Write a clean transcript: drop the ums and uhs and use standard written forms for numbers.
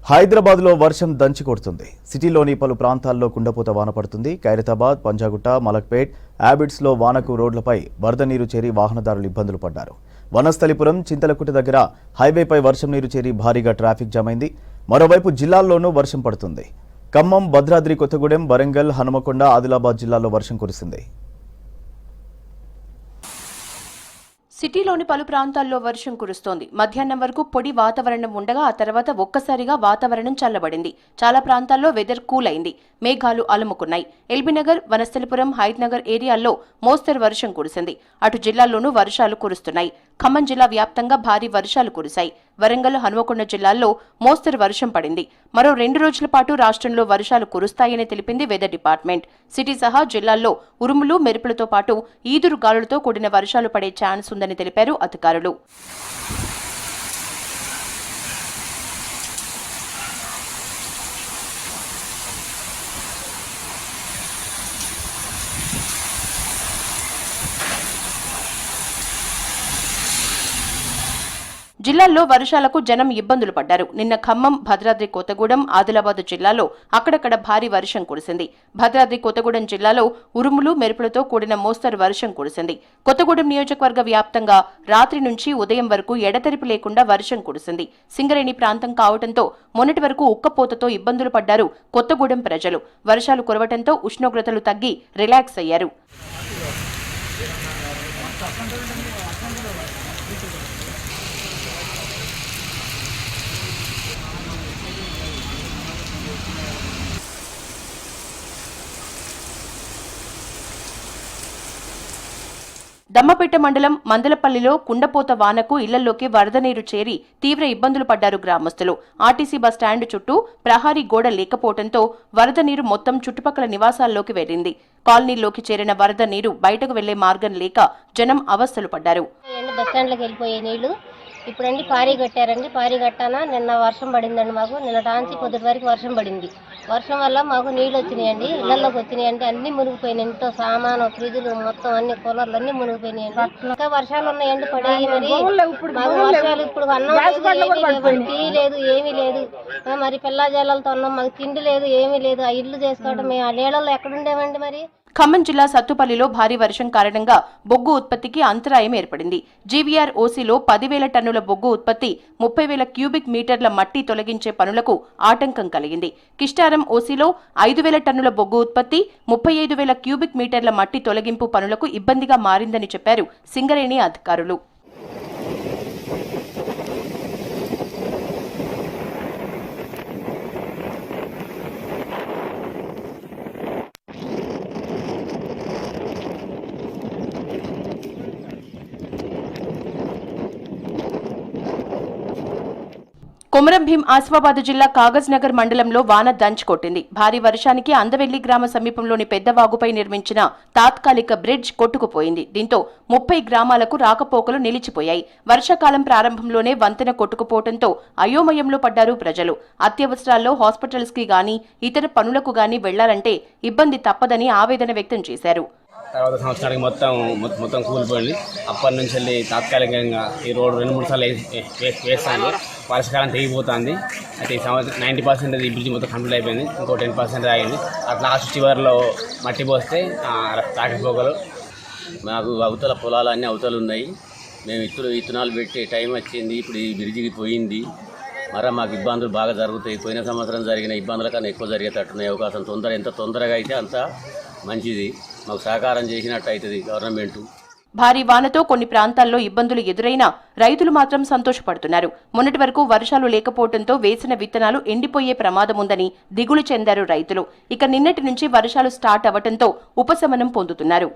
హైదరాబాద్లో వర్షం దంచి కొడుతుంది. సిటీలోని పలు ప్రాంతాల్లో కుండపోత వాన పడుతుంది. ఖైరతాబాద్, పంజాగుట్ట, మలక్పేట్, యాబిడ్స్లో వానకు రోడ్లపై వరద నీరు చేరి వాహనదారులు ఇబ్బందులు పడ్డారు. వనస్థలిపురం, చింతలకుట దగ్గర హైవేపై వర్షం నీరు చేరి భారీగా ట్రాఫిక్ జామ్ అయింది. మరోవైపు జిల్లాల్లోనూ వర్షం పడుతుంది. ఖమ్మం, భద్రాద్రి కొత్తగూడెం, వరంగల్, హనుమకొండ, ఆదిలాబాద్ జిల్లాల్లో వర్షం కురిసింది. సిటీలోని పలు ప్రాంతాల్లో వర్షం కురుస్తోంది. మధ్యాహ్నం వరకు పొడి వాతావరణం ఉండగా ఆ తర్వాత ఒక్కసారిగా వాతావరణం చల్లబడింది. చాలా ప్రాంతాల్లో వెదర్ కూల్ అయింది. మేఘాలు అలుముకున్నాయి. ఎల్బీనగర్, వనస్థలిపురం, హైత్నగర్ ఏరియాల్లో మోస్తరు వర్షం కురిసింది. అటు జిల్లాల్లోనూ వర్షాలు కురుస్తున్నాయి. ఖమ్మం జిల్లా వ్యాప్తంగా భారీ వర్షాలు కురిశాయి. వరంగల్, హనుమకొండ జిల్లాల్లో మోస్తరు వర్షం పడింది. మరో 2 రోజుల పాటు రాష్ట్రంలో వర్షాలు కురుస్తాయని తెలిపింది వెదర్ డిపార్ట్మెంట్. సిటీ సహా జిల్లాల్లో ఉరుములు, మెరుపులతో పాటు ఈదురు గాలులతో కూడిన వర్షాలు పడే ఛాన్స్ ఉందని తెలిపారు అధికారులు. జిల్లాల్లో వర్షాలకు జనం ఇబ్బందులు పడ్డారు. నిన్న ఖమ్మం, భద్రాద్రి కొత్తగూడెం, ఆదిలాబాద్ జిల్లాలో అక్కడక్కడ భారీ వర్షం కురిసింది. భద్రాద్రి కొత్తగూడెం జిల్లాలో ఉరుములు, మెరుపులతో కూడిన మోస్తరు వర్షం కురిసింది. కొత్తగూడెం నియోజకవర్గ వ్యాప్తంగా రాత్రి నుంచి ఉదయం వరకు ఎడతెరిపి లేకుండా వర్షం కురిసింది. సింగరేణి ప్రాంతం కావడంతో మొన్నటి వరకు ఉక్కపోతతో ఇబ్బందులు పడ్డారు కొత్తగూడెం ప్రజలు. వర్షాలు కురవడంతో ఉష్ణోగ్రతలు తగ్గి రిలాక్స్ అయ్యారు. దమ్మపేట మండలం మందలపల్లిలో కుండపోత వానకు ఇళ్లలోకి వరద నీరు చేరి తీవ్ర ఇబ్బందులు పడ్డారు గ్రామస్తులు. ఆర్టీసీ బస్టాండ్ చుట్టూ ప్రహారీ గోడ లేకపోవడంతో వరద నీరు మొత్తం చుట్టుపక్కల నివాసాల్లోకి వెళ్లింది. కాలనీలోకి చేరిన వరద నీరు బయటకు వెళ్లే మార్గం లేక జనం అవస్థలు పడ్డారు. బస్టాండ్లోకి వెళ్ళిపోయే నీళ్లు ఇప్పుడండి పారీ కట్టారండి. పారీ కట్టానా నిన్న వర్షం పడిందండి. మాకు నిన్న టాంచి పొద్దుటి వరకు వర్షం పడింది. వర్షం వల్ల మాకు నీళ్ళు వచ్చినాయండి, ఇళ్లలోకి వచ్చినాయండి. అన్ని మునిగిపోయినాయి. ఎంతో సామాను, ఫ్రిడ్జ్లు మొత్తం అన్ని కూలర్లు అన్ని మునిగిపోయినాయండి. ఇంకా వర్షాలు ఉన్నాయండి పడేవి. మరి మాకు వర్షాలు ఇప్పుడు అన్నం టీ లేదు, ఏమీ లేదు. మరి పిల్లాజాలతో ఉన్నాం, మాకు తిండి లేదు, ఏమీ లేదు. ఆ ఇల్లు చేసుకోవడం మేము ఆ నీళ్ళల్లో ఎక్కడుండేవండి. మరి ఖమ్మం జిల్లా సత్తుపల్లిలో భారీ వర్షం కారణంగా బొగ్గు ఉత్పత్తికి అంతరాయం ఏర్పడింది. జీవీఆర్ ఓసీలో 10,000 టన్నుల బొగ్గు ఉత్పత్తి, 30,000 క్యూబిక్ మీటర్ల మట్టి తొలగించే పనులకు ఆటంకం కలిగింది. కిష్టారం ఓసీలో 5,000 టన్నుల బొగ్గు ఉత్పత్తి, 35,000 క్యూబిక్ మీటర్ల మట్టి తొలగింపు పనులకు ఇబ్బందిగా మారిందని చెప్పారు సింగరేణి అధికారులు. కొమరం భీం ఆసిఫాబాద్ జిల్లా కాగజ్ నగర్ మండలంలో వాన దంచుకొట్టింది. భారీ వర్షానికి అందవెల్లి గ్రామ సమీపంలోని పెద్దవాగుపై నిర్మించిన తాత్కాలిక బ్రిడ్జ్ కొట్టుకుపోయింది. దీంతో 30 గ్రామాలకు రాకపోకలు నిలిచిపోయాయి. వర్షాకాలం ప్రారంభంలోనే వంతెన కొట్టుకుపోవడంతో అయోమయంలో పడ్డారు ప్రజలు. అత్యవసరాల్లో హాస్పిటల్స్ కి గానీ ఇతర పనులకు గానీ వెళ్లాలంటే ఇబ్బంది తప్పదని ఆవేదన వ్యక్తం చేశారు. తర్వాత సంవత్సరానికి మొత్తం కూలిపోయింది. అప్పటి నుంచి వెళ్ళి తాత్కాలికంగా ఈ రోడ్డు 2-3 సార్లు వేస్తాను. వర్షాకాలం తెగిపోతుంది. అయితే ఈ సంవత్సరం 90% ఈ బ్రిడ్జ్ మొత్తం కంప్లీట్ అయిపోయింది. ఇంకో 10% ఆగింది. అట్లా లాస్ట్ చివరిలో మట్టి పోస్తే రాకపోకలు. మాకు అవతల పొలాలన్నీ అవతలు ఉన్నాయి. మేము విత్తనాలు పెట్టే టైం వచ్చింది. ఇప్పుడు ఈ బ్రిడ్జికి పోయింది. మరి మాకు ఇబ్బందులు బాగా జరుగుతాయి. పోయిన సంవత్సరం జరిగిన ఇబ్బందుల కన్నా ఎక్కువ జరిగేటట్టున్నాయి. అవకాశం ఎంత తొందరగా అయితే అంత మంచిది. మాకు సహకారం చేసినట్టు అవుతుంది గవర్నమెంట్. భారీ వానతో కొన్ని ప్రాంతాల్లో ఇబ్బందులు ఎదురైనా రైతులు మాత్రం సంతోషపడుతున్నారు. మొన్నటి వరకు వర్షాలు లేకపోవడంతో వేసిన విత్తనాలు ఎండిపోయే ప్రమాదముందని దిగులు చెందారు రైతులు. ఇక నిన్నటి నుంచి వర్షాలు స్టార్ట్ అవ్వడంతో ఉపశమనం పొందుతున్నారు.